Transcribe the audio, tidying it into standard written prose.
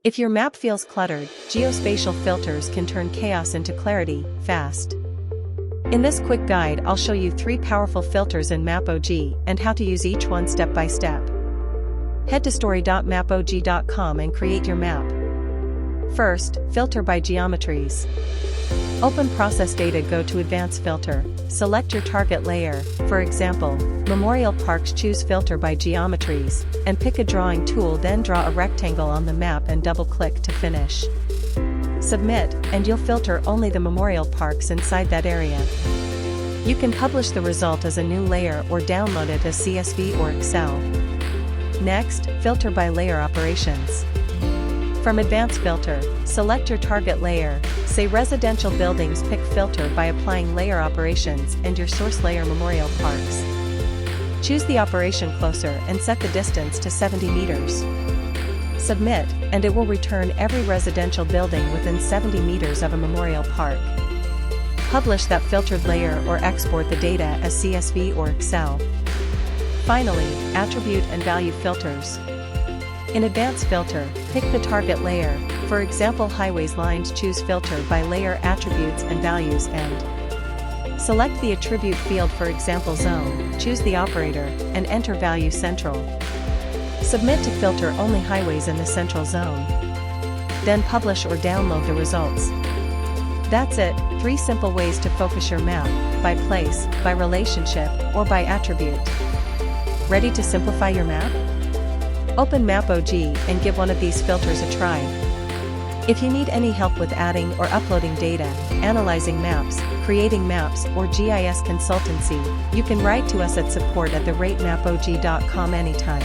If your map feels cluttered, geospatial filters can turn chaos into clarity, fast. In this quick guide, I'll show you 3 powerful filters in MAPOG and how to use each one step by step. Head to story.mapog.com and create your map. First, filter by Geometries. Open Process Data, go to Advanced Filter, select your target layer, for example, Memorial Parks, choose Filter by Geometries, and pick a drawing tool, then draw a rectangle on the map and double-click to finish. Submit, and you'll filter only the memorial parks inside that area. You can publish the result as a new layer or download it as CSV or Excel. Next, filter by layer operations. From Advanced Filter, select your target layer, say residential buildings, pick Filter by applying layer operations and your source layer memorial parks. Choose the operation closer and set the distance to 70 meters. Submit, and it will return every residential building within 70 meters of a memorial park. Publish that filtered layer or export the data as CSV or Excel. Finally, attribute and value filters. In Advanced Filter, pick the target layer, for example highways, lines, choose Filter by layer attributes and values and select the attribute field, for example zone, choose the operator, and enter value central. Submit to filter only highways in the central zone. Then publish or download the results. That's it, 3 simple ways to focus your map, by place, by relationship, or by attribute. Ready to simplify your map? Open MAPOG and give one of these filters a try. If you need any help with adding or uploading data, analyzing maps, creating maps, or GIS consultancy, you can write to us at support@theratemaPog.com anytime.